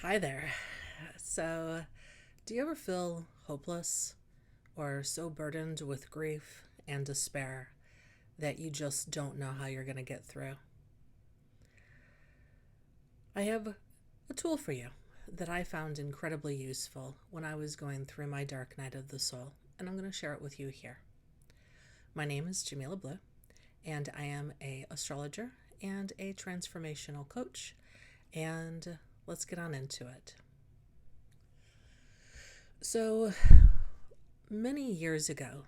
Hi there. So, do you ever feel hopeless or so burdened with grief and despair that you just don't know how you're going to get through? I have a tool for you that I found incredibly useful when I was going through my dark night of the soul, and I'm going to share it with you here. My name is Jamila Blue, and I am a astrologer and a transformational coach, and let's get on into it. So, many years ago,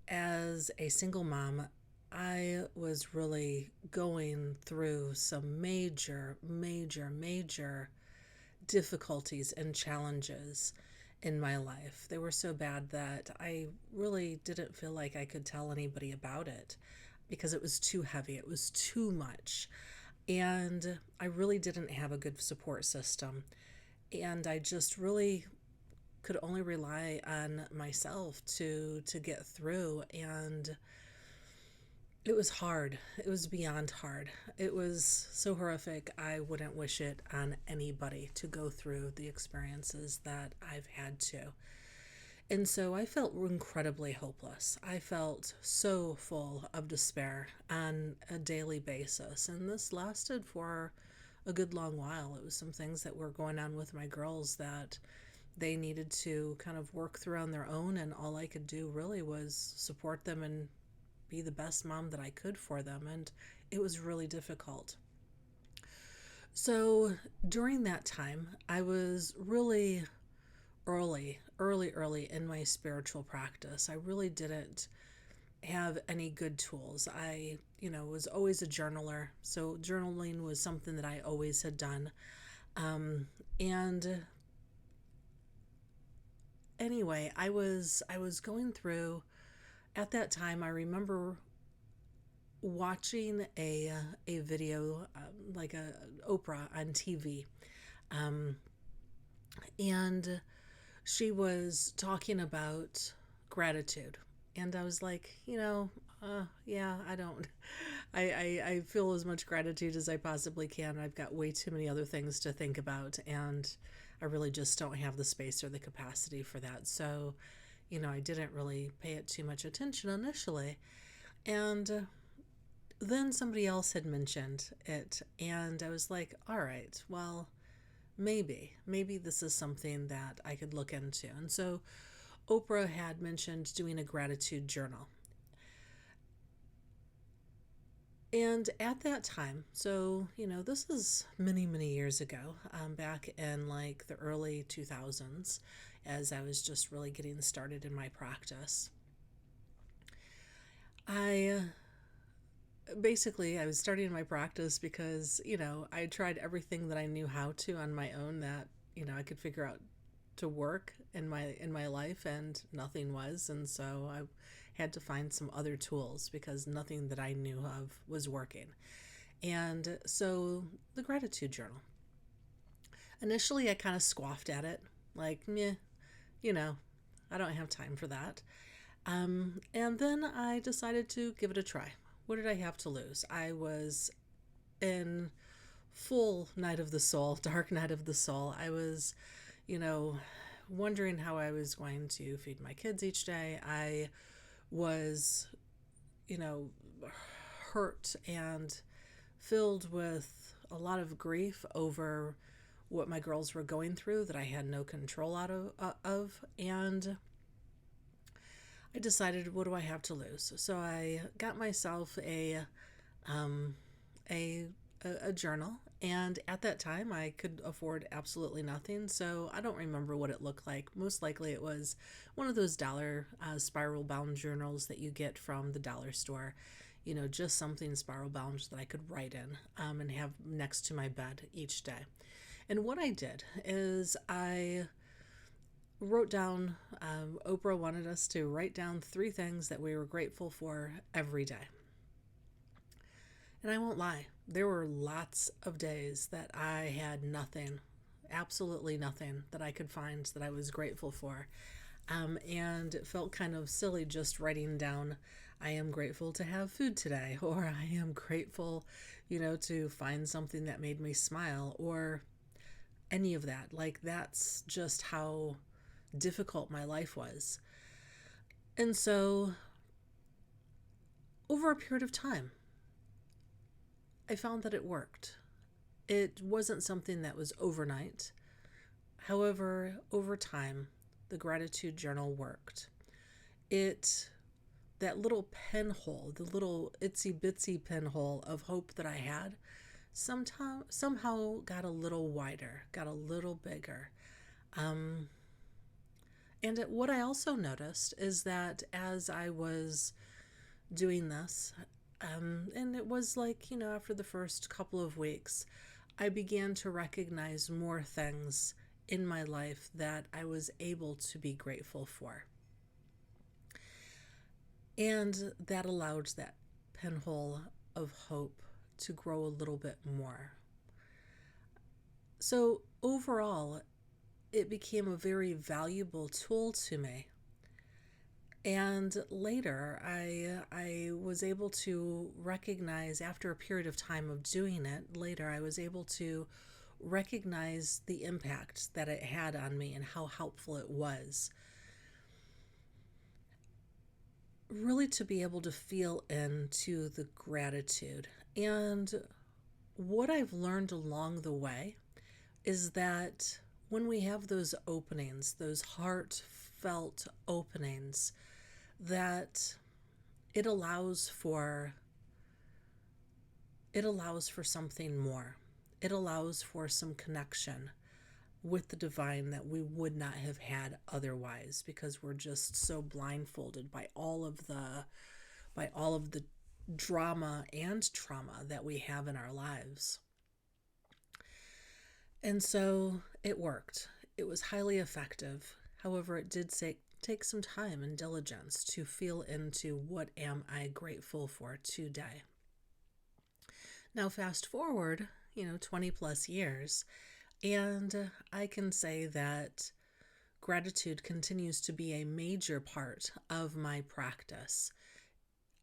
as a single mom, I was really going through some major difficulties and challenges in my life. They were so bad that I really didn't feel like I could tell anybody about it because it was too heavy, it was too much. And I really didn't have a good support system. And I just really could only rely on myself to get through, and it was hard. It was beyond hard. It was so horrific. I wouldn't wish it on anybody to go through the experiences that I've had to. And so I felt incredibly hopeless. I felt so full of despair on a daily basis. And this lasted for a good long while. It was some things that were going on with my girls that they needed to kind of work through on their own. And all I could do really was support them and be the best mom that I could for them. And it was really difficult. So during that time, I was really early in my spiritual practice. I really didn't have any good tools. I was always a journaler. So journaling was something that I always had done. And anyway, I was going through at that time. I remember watching a video, like a Oprah on TV, um, and she was talking about gratitude, and I was like, yeah, I don't, I feel as much gratitude as I possibly can. I've got way too many other things to think about, and I really just don't have the space or the capacity for that. So, I didn't really pay it too much attention initially, and then somebody else had mentioned it, and I was like, all right, well, maybe this is something that I could look into. And so Oprah had mentioned doing a gratitude journal. And at that time, so, this is many years ago, back in like the early 2000s, as I was just really getting started in my practice. I I was starting my practice because, I tried everything that I knew how to on my own that, I could figure out to work in my life, and nothing was. And so I had to find some other tools because nothing that I knew of was working. And so the gratitude journal. Initially I kind of scoffed at it, like, meh, you know, I don't have time for that. And then I decided to give it a try. What did I have to lose? I was in full night of the soul, dark night of the soul. I was, you know, wondering how I was going to feed my kids each day. I was, you know, hurt and filled with a lot of grief over what my girls were going through that I had no control of. And I decided, what do I have to lose? So I got myself um, a a journal, and at that time I could afford absolutely nothing. So I don't remember what it looked like. Most likely it was one of those dollar spiral bound journals that you get from the dollar store. Just something spiral bound that I could write in, and have next to my bed each day. And what I did is I wrote down, Oprah wanted us to write down three things that we were grateful for every day. And I won't lie, there were lots of days that I had nothing, absolutely nothing that I could find that I was grateful for. And it felt kind of silly just writing down, I am grateful to have food today, or I am grateful, to find something that made me smile, or any of that. Like, that's just how difficult my life was. And so, over a period of time, I found that it worked. It wasn't something that was overnight. However, over time, the gratitude journal worked. That little pinhole, the little itsy bitsy pinhole of hope that I had, somehow got a little wider, got a little bigger. Um, what I also noticed is that as I was doing this, and it was like, after the first couple of weeks, I began to recognize more things in my life that I was able to be grateful for. And that allowed that pinhole of hope to grow a little bit more. So overall, it became a very valuable tool to me. And later, I was able to recognize, after a period of time of doing it, later I was able to recognize the impact that it had on me and how helpful it was. Really to be able to feel into the gratitude. And what I've learned along the way is that when we have those openings, those heartfelt openings, that it allows for something more. It allows for some connection with the divine that we would not have had otherwise, because we're just so blindfolded by all of the drama and trauma that we have in our lives. And so it worked. It was highly effective. However, it did take some time and diligence to feel into what am I grateful for today. Now, fast forward, 20 plus years, and I can say that gratitude continues to be a major part of my practice.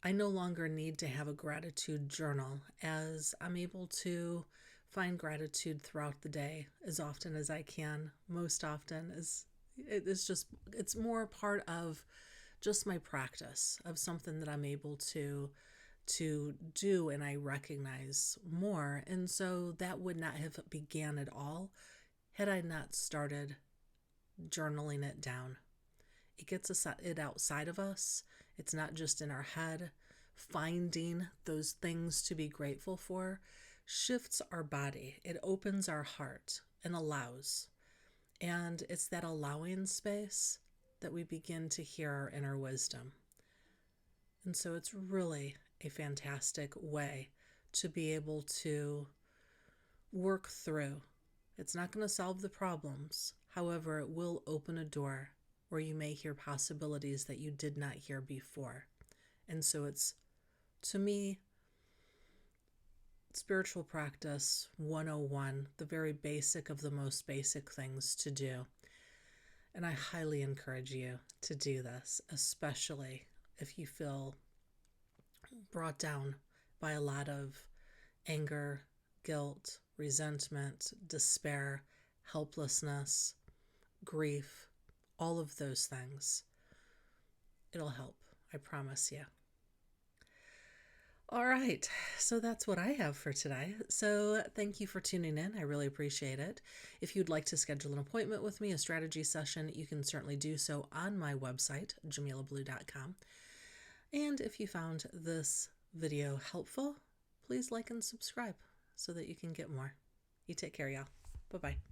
I no longer need to have a gratitude journal, as I'm able to find gratitude throughout the day as often as I can. Most often it's more part of just my practice, of something that I'm able to do, and I recognize more. And so that would not have began at all had I not started journaling it down. It gets it outside of us. It's not just in our head. Finding those things to be grateful for shifts our body. It opens our heart and allows. And it's that allowing space that we begin to hear our inner wisdom. And so it's really a fantastic way to be able to work through. It's not going to solve the problems. However, it will open a door where you may hear possibilities that you did not hear before. And so it's, to me, spiritual practice 101, the very basic of the most basic things to do. And I highly encourage you to do this, especially if you feel brought down by a lot of anger, guilt, resentment, despair, helplessness, grief, all of those things. It'll help, I promise you. All right, so that's what I have for today. So thank you for tuning in. I really appreciate it. If you'd like to schedule an appointment with me, a strategy session, you can certainly do so on my website, jamilablue.com. And if you found this video helpful, please like and subscribe so that you can get more. You take care, y'all. Bye-bye.